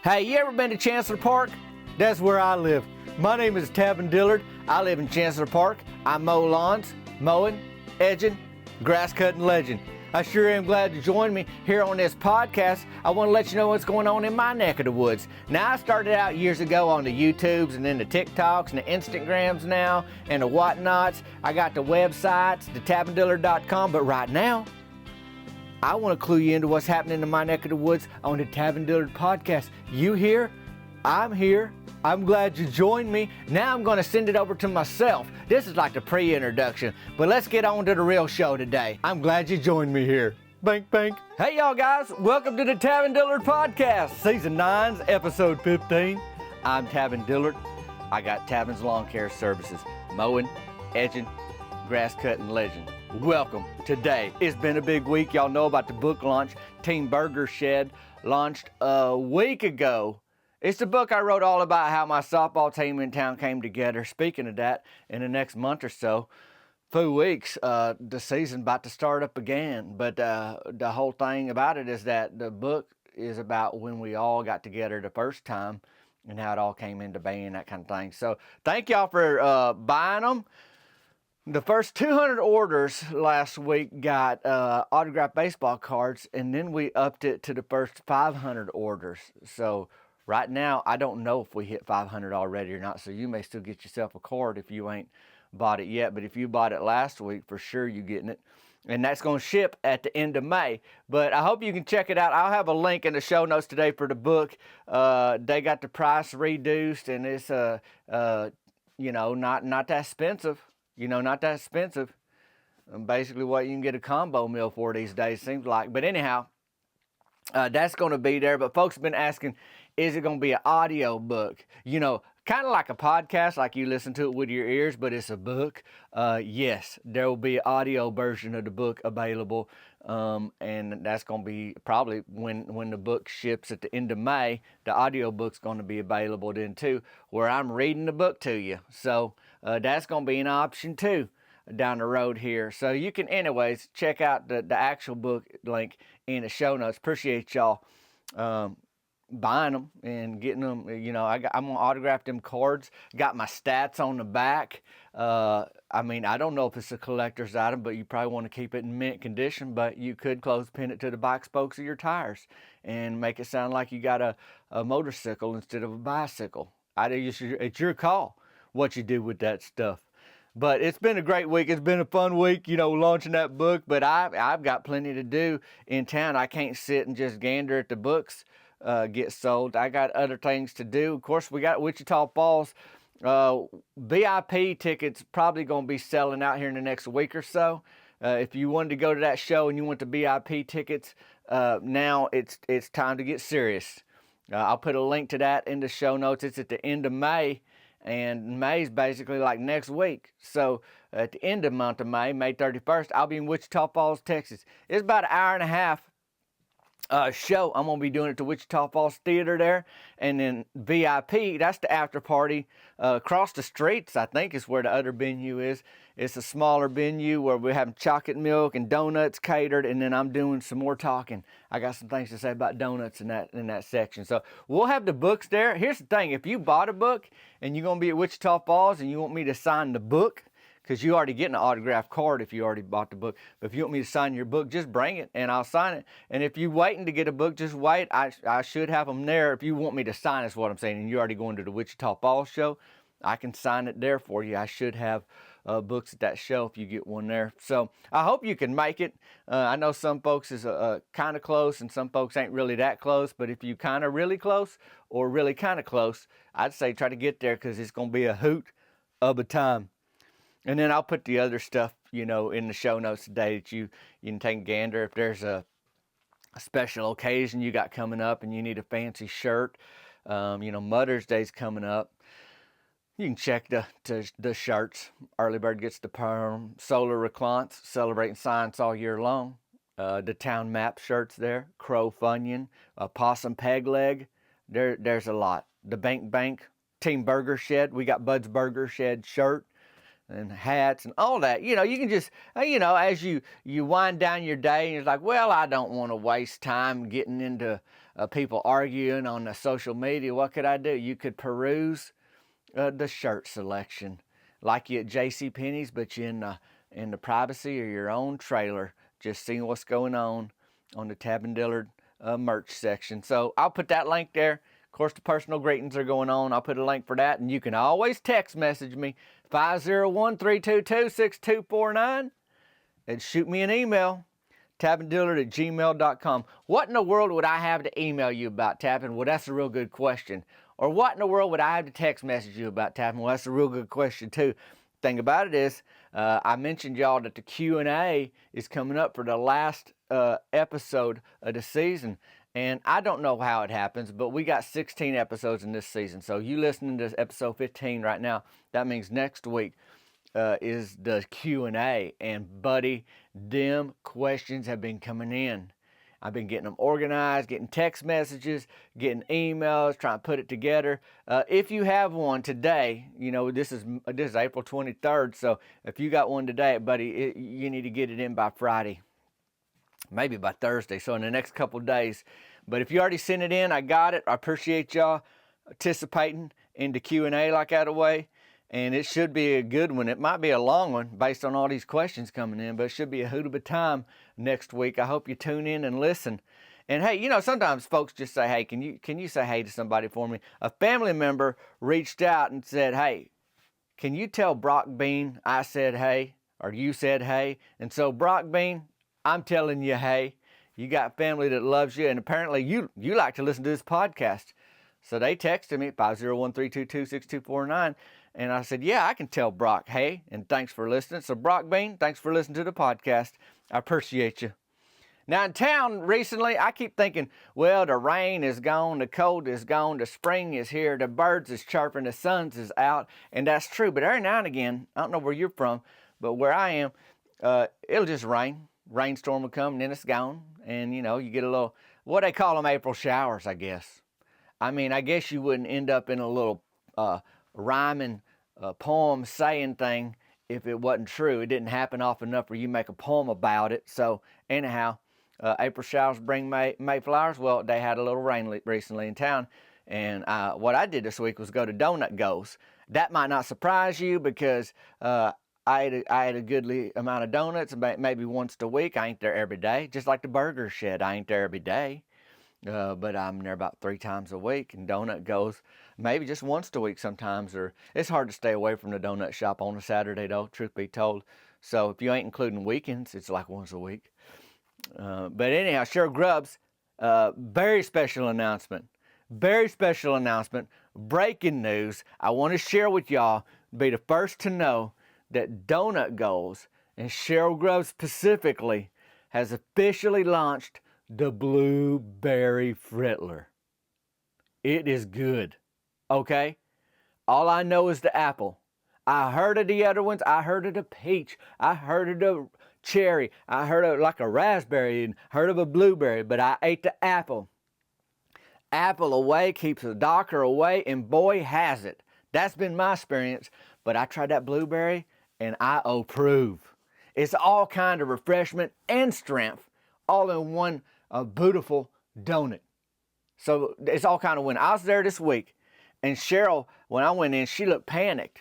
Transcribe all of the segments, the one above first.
Hey, you ever been to Chancellor Park? That's where I live. My name is Tavin Dillard. I live in Chancellor Park. I mow lawns, mowing, edging, grass cutting legend. I sure am glad to join me here on this podcast. I want to let you know what's going on in my neck of the woods. Now, I started out years ago on the YouTubes and then the TikToks and the Instagrams now and the whatnots. I got the websites, the tavindillard.com, but right now, I want to clue you into what's happening in my neck of the woods on the Tavin Dillard podcast. You here? I'm here. I'm glad you joined me. Now I'm going to send it over to myself. This is like the pre-introduction, but let's get on to the real show today. I'm glad you joined me here. Bank, bank. Hey, y'all guys. Welcome to the Tavin Dillard podcast, season 9's episode 15. I'm Tavin Dillard. I got Tavin's Lawn Care Services, mowing, edging, grass cutting legend. Welcome. Today, it's been a big week. Y'all know about the book launch. Team Burger Shed launched a week ago. It's the book I wrote all about how my softball team in town came together. Speaking of that, in the next month or so, few weeks, the season about to start up again. But the whole thing about it is that the book is about when we all got together the first time and how it all came into being, that kind of thing. So thank y'all for buying them. The first 200 orders last week got autographed baseball cards, and then we upped it to the first 500 orders. So right now, I don't know if we hit 500 already or not, so you may still get yourself a card if you ain't bought it yet. But if you bought it last week, for sure you're getting it. And that's going to ship at the end of May. But I hope you can check it out. I'll have a link in the show notes today for the book. They got the price reduced, and it's not that expensive. Not that expensive. Basically what you can get a combo meal for these days, seems like. But anyhow, that's going to be there. But folks have been asking, is it going to be an audio book? Kind of like a podcast, like you listen to it with your ears, but it's a book. Yes, there will be an audio version of the book available. And that's going to be probably when the book ships at the end of May, the audio book's going to be available then too, where I'm reading the book to you. So that's going to be an option too down the road here. So you can anyways check out the actual book link in the show notes. Appreciate y'all buying them and getting them. I'm gonna autograph them cards. Got my stats on the back. I don't know if it's a collector's item, but you probably want to keep it in mint condition. But you could clothespin it to the bike spokes of your tires and make it sound like you got a motorcycle instead of a bicycle. It's your call what you do with that stuff. But it's been a great week. It's been a fun week, launching that book. But I've got plenty to do in town. I can't sit and just gander at the books get sold. I got other things to do. Of course, we got Wichita Falls. VIP tickets probably going to be selling out here in the next week or so. If you wanted to go to that show and you want the VIP tickets, now it's time to get serious. I'll put a link to that in the show notes. It's at the end of May. And May's basically like next week. So at the end of the month of May, May 31st, I'll be in Wichita Falls, Texas. It's about an hour and a half show. I'm going to be doing it at the Wichita Falls Theater there. And then VIP, that's the after party across the streets, I think is where the other venue is. It's a smaller venue where we're having chocolate milk and donuts catered, and then I'm doing some more talking. I got some things to say about donuts in that section. So we'll have the books there. Here's the thing. If you bought a book and you're going to be at Wichita Falls and you want me to sign the book, because you already get an autographed card if you already bought the book. But if you want me to sign your book, just bring it and I'll sign it. And if you're waiting to get a book, just wait. I should have them there. If you want me to sign, is what I'm saying, and you're already going to the Wichita Falls show, I can sign it there for you. I should have books at that show if you get one there. So I hope you can make it. I know some folks is kind of close and some folks ain't really that close. But if you kind of really close or really kind of close, I'd say try to get there because it's going to be a hoot of a time. And then I'll put the other stuff, in the show notes today that you can take a gander. If there's a special occasion you got coming up and you need a fancy shirt, Mother's Day's coming up, you can check the shirts. Early Bird Gets the Perm, Solar Reclance, celebrating science all year long. The Town Map shirts there, Crow Funyun, Possum Peg Leg. There's a lot. The Bank, Team Burger Shed. We got Bud's Burger Shed shirt and hats and all that. You can just, as you wind down your day and you're like, well, I don't want to waste time getting into people arguing on the social media, what could I do? You could peruse the shirt selection, like you at JCPenney's, but you in the privacy of your own trailer, just seeing what's going on the Tab and Dillard merch section. So I'll put that link there. Of course, the personal greetings are going on. I'll put a link for that, and you can always text message me 501-322-6249 and shoot me an email, tabanddillard@gmail.com. What in the world would I have to email you about, Tappin? Well, that's a real good question. Or what in the world would I have to text message you about, Tappin? Well, that's a real good question too. Thing about it is, I mentioned y'all that the Q&A is coming up for the last episode of the season. And I don't know how it happens, but we got 16 episodes in this season. So you listening to episode 15 right now, that means next week is the Q&A. And buddy, them questions have been coming in. I've been getting them organized, getting text messages, getting emails, trying to put it together. If you have one today, you know, this is April 23rd, so if you got one today, buddy, you need to get it in by Friday, maybe by Thursday, so in the next couple of days. But if you already sent it in, I got it. I appreciate y'all participating in the Q&A like that away. And it should be a good one. It might be a long one based on all these questions coming in, but it should be a hoot of a time next week. I hope you tune in and listen. And hey, you know, sometimes folks just say, hey, can you say hey to somebody for me? A family member reached out and said, hey, can you tell Brock Bean I said hey, or you said hey? And so Brock Bean, I'm telling you hey. You got family that loves you, and apparently you like to listen to this podcast. So they texted me at 501-322-6249. And I said, yeah, I can tell Brock, hey, and thanks for listening. So Brock Bean, thanks for listening to the podcast. I appreciate you. Now in town recently, I keep thinking, well, the rain is gone, the cold is gone, the spring is here, the birds is chirping, the sun is out. And that's true. But every now and again, I don't know where you're from, but where I am, it'll just rain. Rainstorm will come and then it's gone. And, you know, you get a little, what they call them, April showers, I guess. I mean, I guess you wouldn't end up in a little rhyming poem saying thing if it wasn't true. It didn't happen often enough where you make a poem about it. So anyhow, April showers bring May flowers. Well, they had a little rain recently in town. And what I did this week was go to Donut Goes. That might not surprise you because I ate a goodly amount of donuts maybe once a week. I ain't there every day. Just like the Burger Shed, I ain't there every day. But I'm there about 3 times a week, and Donut Goes maybe just once a week sometimes. Or it's hard to stay away from the donut shop on a Saturday, though, truth be told. So if you ain't including weekends, it's like once a week. But anyhow, Cheryl Grubbs, very special announcement. Very special announcement. Breaking news. I want to share with y'all, be the first to know that Donut Goes, and Cheryl Grubbs specifically, has officially launched the Blueberry Frittler. It is good, okay? All I know is the apple. I heard of the other ones. I heard of the peach. I heard of the cherry. I heard of like a raspberry and heard of a blueberry, but I ate the apple. Apple away keeps the doctor away, and boy has it. That's been my experience, but I tried that blueberry and I approve. It's all kind of refreshment and strength all in one beautiful donut. So it's all kind of win. I was there this week, and Cheryl, when I went in, she looked panicked.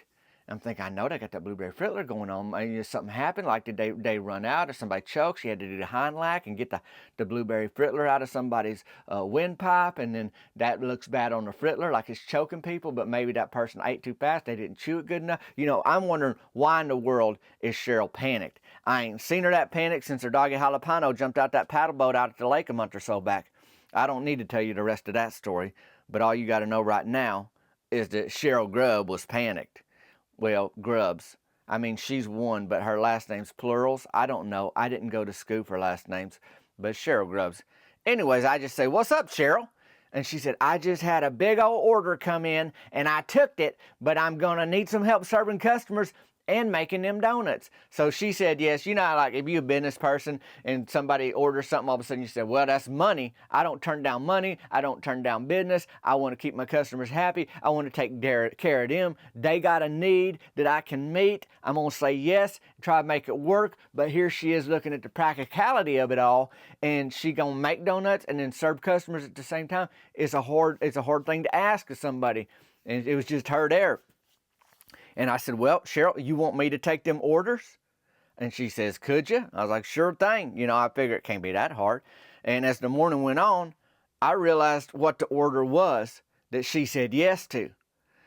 I'm thinking, I know they got that Blueberry Frittler going on. Maybe something happened, like did they run out or somebody choked? She had to do the Heinlack and get the Blueberry Frittler out of somebody's windpipe, and then that looks bad on the Frittler, like it's choking people, but maybe that person ate too fast, they didn't chew it good enough. You know, I'm wondering why in the world is Cheryl panicked? I ain't seen her that panicked since her doggy Jalapeno jumped out that paddle boat out at the lake a month or so back. I don't need to tell you the rest of that story, but all you got to know right now is that Cheryl Grubb was panicked. Well, Grubbs. I mean, she's one, but her last name's plurals. I don't know. I didn't go to school for last names, but Cheryl Grubbs. Anyways, I just say, what's up, Cheryl? And she said, I just had a big old order come in, and I took it, but I'm going to need some help serving customers, and making them donuts. So she said yes. You know, like if you're a business person and somebody orders something, all of a sudden you say, well, that's money. I don't turn down money. I don't turn down business. I want to keep my customers happy. I want to take care of them. They got a need that I can meet. I'm going to say yes, try to make it work. But here she is looking at the practicality of it all, and she going to make donuts and then serve customers at the same time. It's a hard thing to ask of somebody. And it was just her there. And I said, well, Cheryl, you want me to take them orders? And she says, could you? I was like, sure thing. You know, I figured it can't be that hard. And as the morning went on, I realized what the order was that she said yes to.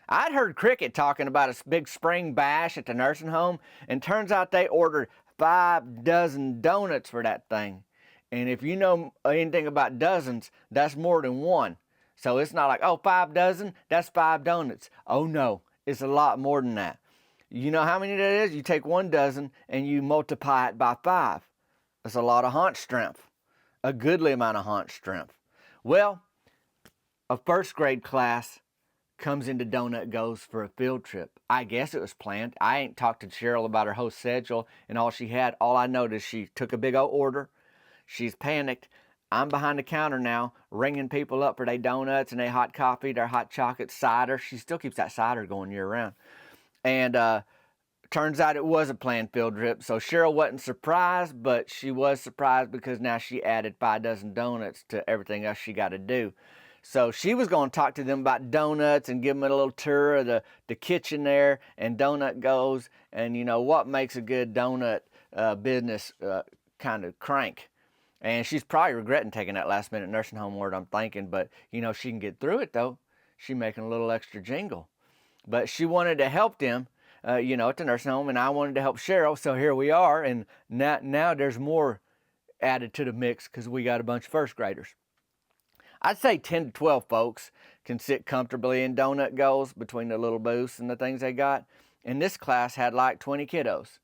I'd heard Cricket talking about a big spring bash at the nursing home, and turns out they ordered 5 dozen donuts for that thing. And if you know anything about dozens, that's more than one. So it's not like, oh, 5 dozen, that's 5 donuts. Oh, no. It's a lot more than that. You know how many that is? You take 1 dozen and you multiply it by 5. That's a lot of haunch strength. A goodly amount of haunch strength. Well, a first grade class comes into Donut Goes for a field trip. I guess it was planned. I ain't talked to Cheryl about her whole schedule and all she had. All I know is she took a big old order. She's panicked. I'm behind the counter now, ringing people up for their donuts and their hot coffee, their hot chocolate, cider. She still keeps that cider going year round. And turns out it was a planned field trip. So Cheryl wasn't surprised, but she was surprised because now she added 5 dozen donuts to everything else she got to do. So she was going to talk to them about donuts and give them a little tour of the kitchen there and Donut Goes and, you know, what makes a good donut business kind of crank. And she's probably regretting taking that last minute nursing home word, I'm thinking. But, you know, she can get through it, though. She's making a little extra jingle. But she wanted to help them, you know, at the nursing home. And I wanted to help Cheryl. So here we are. And now there's more added to the mix because we got a bunch of first graders. I'd say 10 to 12 folks can sit comfortably in Donut Goes between the little booths and the things they got. And this class had like 20 kiddos.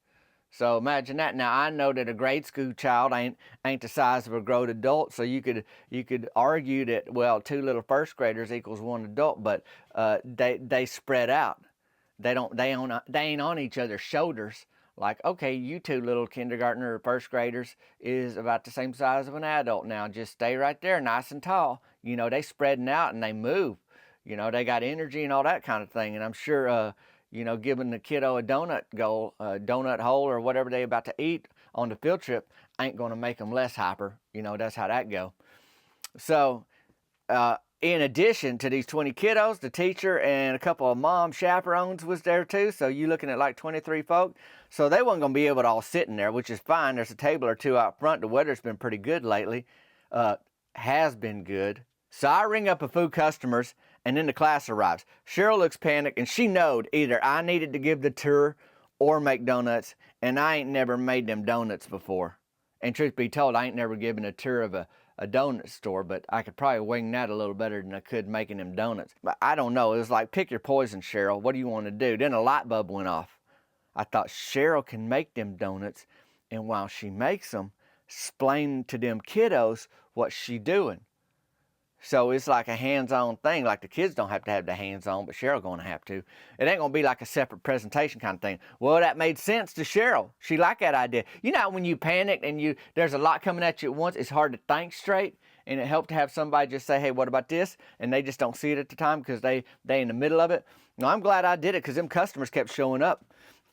So imagine that. Now I know that a grade school child ain't the size of a grown adult, so you could argue that, well, 2 little first graders equals 1 adult, but they spread out. They ain't on each other's shoulders. Like, okay, you 2 little kindergartner or first graders is about the same size of an adult now. Just stay right there, nice and tall. You know, they spreading out and they move. You know, they got energy and all that kind of thing. And I'm sure you know, giving the kiddo a donut hole or whatever they about to eat on the field trip ain't going to make them less hyper. You know, that's how that go. So, in addition to these 20 kiddos, the teacher and a couple of mom chaperones was there too. So you looking at like 23 folk. So they wasn't going to be able to all sit in there, which is fine. There's a table or 2 out front. The weather's been pretty good lately. Has been good. So I ring up a few customers, and then the class arrives. Cheryl looks panicked, and she knowed either I needed to give the tour or make donuts, and I ain't never made them donuts before. And truth be told, I ain't never given a tour of a donut store, but I could probably wing that a little better than I could making them donuts. But I don't know. It was like, pick your poison, Cheryl. What do you want to do? Then a light bulb went off. I thought Cheryl can make them donuts, and while she makes them, explain to them kiddos what she doing. So it's like a hands-on thing. Like the kids don't have to have the hands-on, but Cheryl going to have to. It ain't going to be like a separate presentation kind of thing. Well, that made sense to Cheryl. She liked that idea. You know, when you panic and there's a lot coming at you at once, it's hard to think straight. And it helped to have somebody just say, hey, what about this? And they just don't see it at the time because they in the middle of it. No, I'm glad I did it because them customers kept showing up.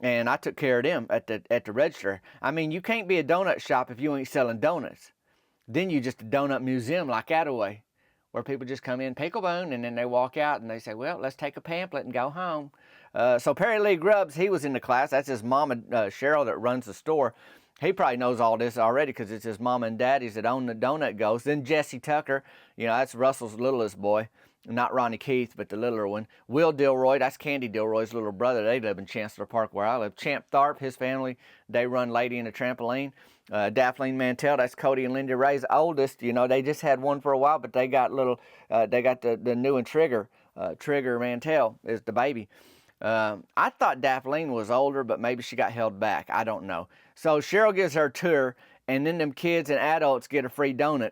And I took care of them at the register. I mean, you can't be a donut shop if you ain't selling donuts. Then you just a donut museum like Attaway, where people just come in, pickle bone, and then they walk out and they say, well, let's take a pamphlet and go home. So Perry Lee Grubbs, he was in the class. That's his mama, Cheryl, that runs the store. He probably knows all this already because it's his mama and daddies that own the Donut Goes. Then Jesse Tucker, you know, that's Russell's littlest boy. Not Ronnie Keith, but the littler one. Will Dilroy, that's Candy Dilroy's little brother. They live in Chancellor Park where I live. Champ Tharp, his family, they run Lady in a Trampoline. Daphne Mantell, that's Cody and Linda Ray's oldest. You know, they just had one for a while, but they got the new one, Trigger. Trigger Mantell is the baby. I thought Daphne was older, but maybe she got held back. I don't know. So Cheryl gives her tour, and then them kids and adults get a free donut,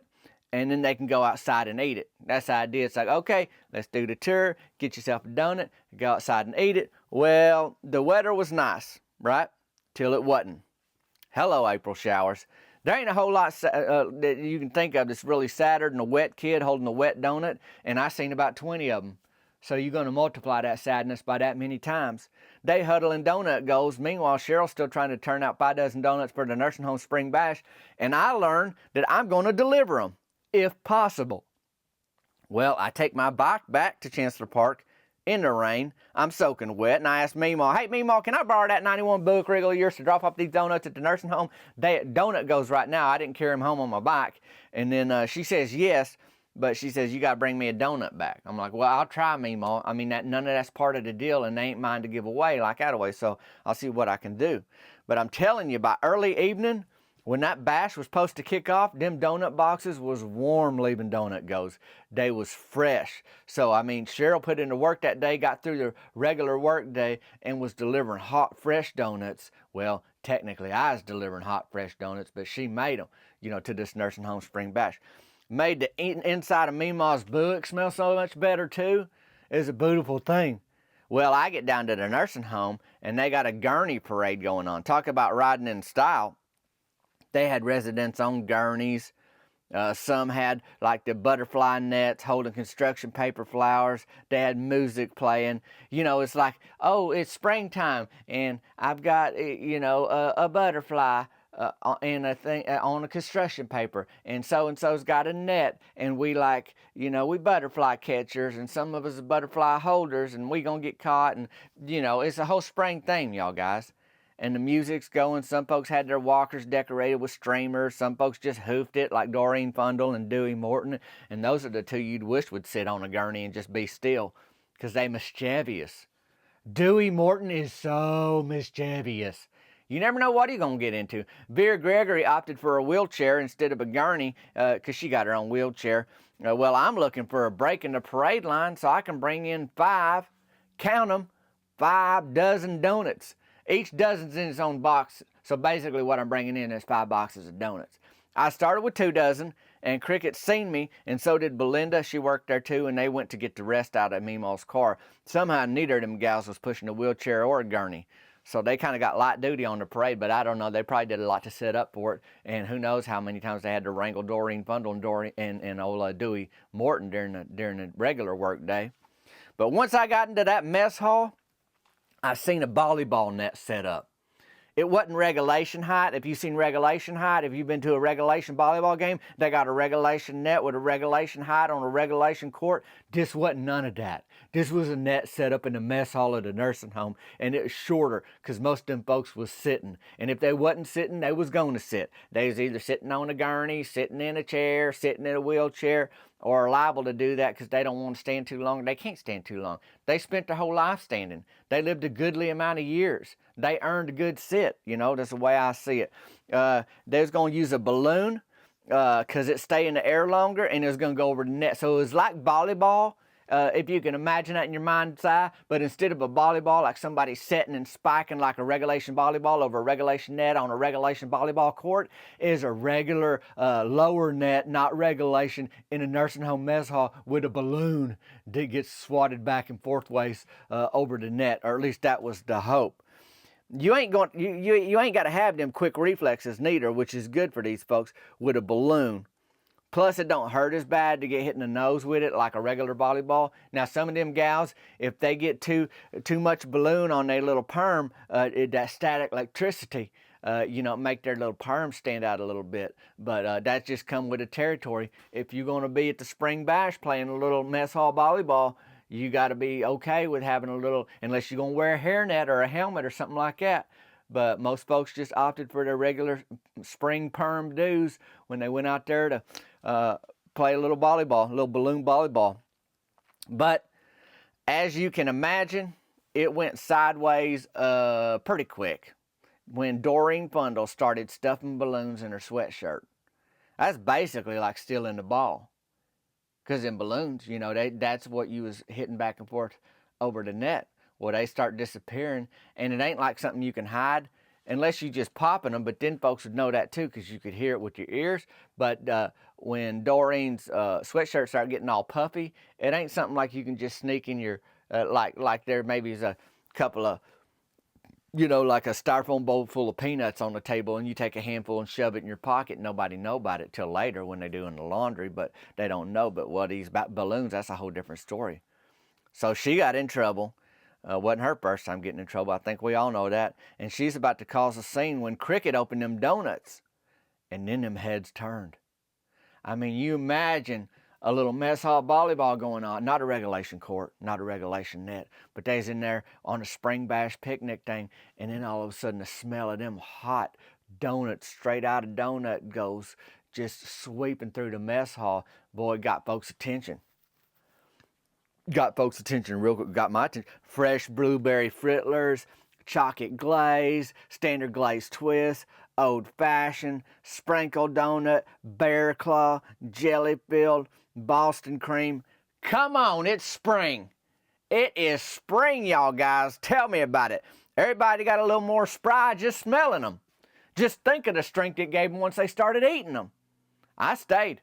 and then they can go outside and eat it. That's the idea. It's like, okay, let's do the tour, get yourself a donut, go outside and eat it. Well, the weather was nice. right? Till it wasn't. Hello, April showers. There ain't a whole lot that you can think of that's really sadder than a wet kid holding a wet donut, and I seen about 20 of them. So you're going to multiply that sadness by that many times. They huddling donut goals. Meanwhile, Cheryl's still trying to turn out 5 dozen donuts for the nursing home spring bash, and I learned that I'm going to deliver them, if possible. Well, I take my bike back to Chancellor Park in the rain. I'm soaking wet, and I asked Memaw, hey, Memaw, can I borrow that 91 Buick Regal of yours to drop off these donuts at the nursing home? Donut goes right now. I didn't carry them home on my bike. And then she says yes, but she says, you got to bring me a donut back. I'm like, well, I'll try, Memaw. I mean, none of that's part of the deal, and they ain't mine to give away like that away, so I'll see what I can do. But I'm telling you, by early evening, when that bash was supposed to kick off, them donut boxes was warm leaving Donut Goes. They was fresh. So, I mean, Cheryl put into work that day, got through the regular work day, and was delivering hot, fresh donuts. Well, technically, I was delivering hot, fresh donuts, but she made them, to this nursing home spring bash. Made the inside of Memaw's Buick smell so much better, too. It's a beautiful thing. Well, I get down to the nursing home, and they got a gurney parade going on. Talk about riding in style. They had residents on gurneys. Some had like the butterfly nets holding construction paper flowers. They had music playing. It's like, oh, it's springtime, and I've got, a butterfly and a thing on a construction paper, and so's got a net, and we we butterfly catchers, and some of us are butterfly holders, and we gonna get caught, and it's a whole spring theme, y'all guys. And the music's going. Some folks had their walkers decorated with streamers. Some folks just hoofed it like Doreen Fundle and Dewey Morton. And those are the two you'd wish would sit on a gurney and just be still, because they mischievous. Dewey Morton is so mischievous. You never know what he's going to get into. Vera Gregory opted for a wheelchair instead of a gurney because she got her own wheelchair. Well, I'm looking for a break in the parade line so I can bring in 5, count them, 5 dozen donuts. Each dozen's in its own box, so basically what I'm bringing in is 5 boxes of donuts. I started with 2 dozen, and Cricket seen me, and so did Belinda. She worked there too, and they went to get the rest out of Memaw's car. Somehow neither of them gals was pushing a wheelchair or a gurney, so they kind of got light duty on the parade, but I don't know. They probably did a lot to set up for it, and who knows how many times they had to wrangle Doreen Fundle and old Dewey Morton during the regular work day. But once I got into that mess hall, I seen a volleyball net set up. It wasn't regulation height. If you've seen regulation height, if you've been to a regulation volleyball game, they got a regulation net with a regulation height on a regulation court. This wasn't none of that. This was a net set up in the mess hall of the nursing home, and it was shorter because most of them folks was sitting. And if they wasn't sitting, they was going to sit. They was either sitting on a gurney, sitting in a chair, sitting in a wheelchair, or are liable to do that because they don't want to stand too long. They can't stand too long. They spent their whole life standing. They lived a goodly amount of years. They earned a good sit. That's the way I see it. They was going to use a balloon because it stay in the air longer, and it was going to go over the net. So it was like volleyball, if you can imagine that in your mind's eye, but instead of a volleyball, like somebody setting and spiking like a regulation volleyball over a regulation net on a regulation volleyball court, is a regular lower net, not regulation, in a nursing home mess hall with a balloon that gets swatted back and forth ways over the net, or at least that was the hope. You ain't got to have them quick reflexes neither, which is good for these folks with a balloon. Plus, it don't hurt as bad to get hit in the nose with it like a regular volleyball. Now, some of them gals, if they get too much balloon on their little perm, that static electricity, make their little perm stand out a little bit. But that just come with the territory. If you're going to be at the spring bash playing a little mess hall volleyball, you got to be okay with having a little, unless you're going to wear a hairnet or a helmet or something like that. But most folks just opted for their regular spring perm dues when they went out there to play a little volleyball, a little balloon volleyball. But as you can imagine, it went sideways pretty quick when Doreen Fundle started stuffing balloons in her sweatshirt. That's basically like stealing the ball. Because in balloons, that's what you was hitting back and forth over the net. Well, they start disappearing, and it ain't like something you can hide unless you just popping them, but then folks would know that too because you could hear it with your ears. But when Doreen's sweatshirt started getting all puffy, it ain't something like you can just sneak in your, like there maybe is a couple of like a styrofoam bowl full of peanuts on the table, and you take a handful and shove it in your pocket. Nobody know about it till later when they're doing the laundry, but they don't know. But what he's about balloons, that's a whole different story. So she got in trouble. Wasn't her first time getting in trouble. I think we all know that. And she's about to cause a scene when Cricket opened them donuts, and then them heads turned. I mean, you imagine a little mess hall volleyball going on, not a regulation court, not a regulation net, but they's in there on a spring bash picnic thing, and then all of a sudden the smell of them hot donuts straight out of donut goes just sweeping through the mess hall. Boy, it got folks' attention. Got folks' attention real quick, got my attention. Fresh blueberry frittlers, chocolate glaze, standard glaze twist, old fashioned, sprinkle donut, bear claw, jelly filled, Boston cream. Come on, it's spring. It is spring, y'all guys. Tell me about it. Everybody got a little more spry just smelling them. Just think of the strength it gave them once they started eating them. I stayed.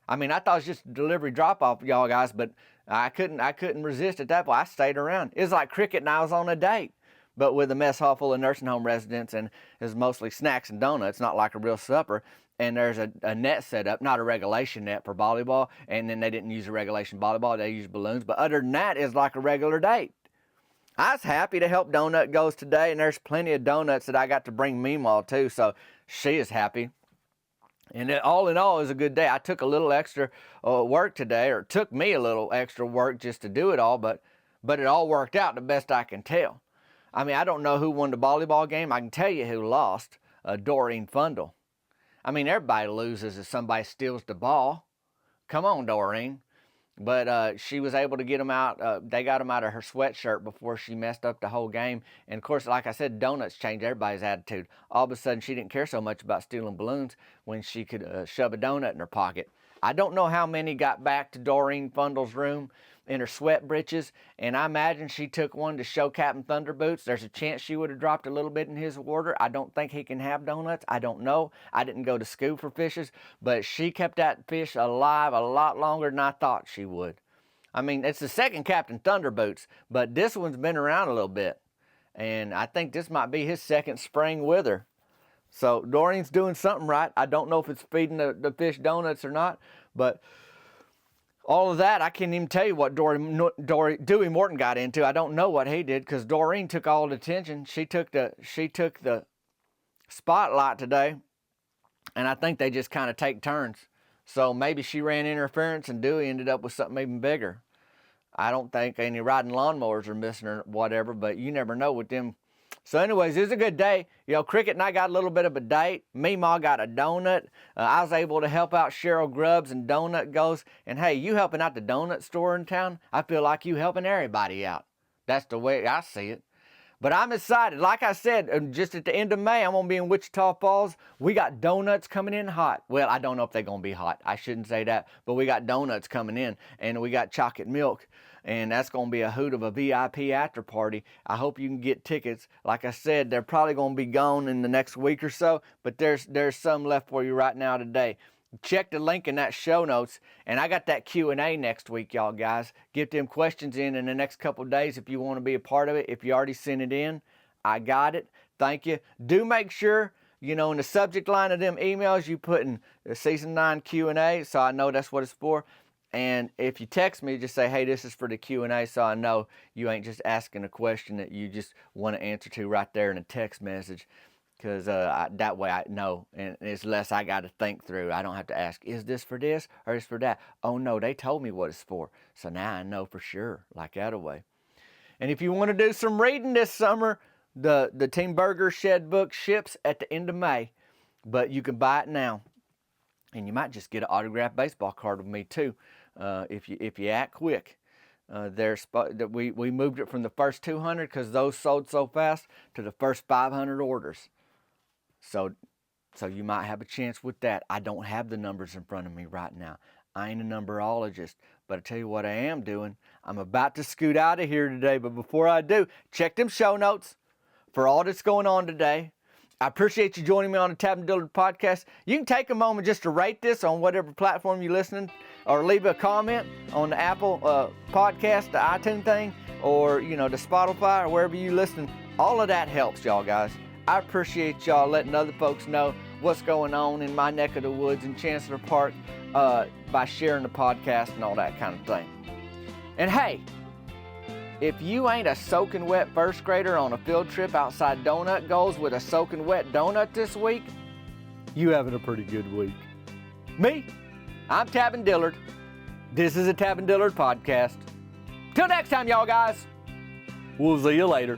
I mean, I thought it was just a delivery drop-off, y'all guys, but I couldn't resist at that point. I stayed around. It was like Cricket and I was on a date, but with a mess hall full of nursing home residents, and it was mostly snacks and donuts, not like a real supper. And there's a net set up, not a regulation net for volleyball, and then they didn't use a regulation volleyball, they used balloons. But other than that, it's like a regular date. I was happy to help Donut Goes today, and there's plenty of donuts that I got to bring Memaw too, so she is happy. And all in all, it was a good day. I took a little extra work today, or it took me a little extra work just to do it all, but it all worked out the best I can tell. I mean, I don't know who won the volleyball game. I can tell you who lost, Doreen Fundle. I mean, everybody loses if somebody steals the ball. Come on, Doreen. But she was able to get them out. They got them out of her sweatshirt before she messed up the whole game. And, of course, like I said, donuts change everybody's attitude. All of a sudden, she didn't care so much about stealing balloons when she could shove a donut in her pocket. I don't know how many got back to Doreen Fundle's room in her sweat breeches, and I imagine she took one to show Captain Thunderboots. There's a chance she would have dropped a little bit in his order. I don't think he can have donuts. I don't know. I didn't go to school for fishes, but she kept that fish alive a lot longer than I thought she would. I mean, it's the second Captain Thunderboots, but this one's been around a little bit, and I think this might be his second spring with her. So Doreen's doing something right. I don't know if it's feeding the fish donuts or not, but all of that, I can't even tell you what Dewey Morton got into. I don't know what he did, because Doreen took all the attention. She took the spotlight today, and I think they just kind of take turns. So maybe she ran interference, and Dewey ended up with something even bigger. I don't think any riding lawnmowers are missing or whatever, but you never know with them. So anyways, it was a good day. Cricket and I got a little bit of a date. Memaw got a donut. I was able to help out Cheryl Grubbs and Donut Goes. And hey, you helping out the donut store in town, I feel like you helping everybody out. That's the way I see it. But I'm excited. Like I said, just at the end of May, I'm going to be in Wichita Falls. We got donuts coming in hot. Well, I don't know if they're going to be hot. I shouldn't say that. But we got donuts coming in, and we got chocolate milk. And that's going to be a hoot of a VIP after party. I hope you can get tickets. Like I said, they're probably going to be gone in the next week or so, but there's some left for you right now today. Check the link in that show notes, and I got that Q&A next week, y'all guys. Get them questions in the next couple of days if you want to be a part of it. If you already sent it in, I got it. Thank you. Do make sure, in the subject line of them emails, you put in the Season 9 Q&A, so I know that's what it's for. And if you text me, just say, hey, this is for the Q&A, so I know you ain't just asking a question that you just want to answer to right there in a text message. Because that way I know, and it's less I got to think through. I don't have to ask, is this for this or is this for that? Oh, no, they told me what it's for. So now I know for sure, like that away. And if you want to do some reading this summer, the Team Burger Shed book ships at the end of May. But you can buy it now. And you might just get an autographed baseball card with me too, if you act quick. We moved it from the first 200 because those sold so fast to the first 500 orders. So you might have a chance with that. I don't have the numbers in front of me right now. I ain't a numberologist, but I tell you what I am doing. I'm about to scoot out of here today, but before I do, check them show notes for all that's going on today. I appreciate you joining me on the Tap and Dillard podcast. You can take a moment just to rate this on whatever platform you're listening, or leave a comment on the Apple podcast, the iTunes thing, or the Spotify, or wherever you listen All of that helps, y'all guys. I appreciate y'all letting other folks know what's going on in my neck of the woods in Chancellor Park by sharing the podcast and all that kind of thing. And hey, if you ain't a soaking wet first grader on a field trip outside donut goals with a soaking wet donut this week, you having a pretty good week. Me, I'm Tabin Dillard. This is a Tabin Dillard podcast. Till next time, y'all guys. We'll see you later.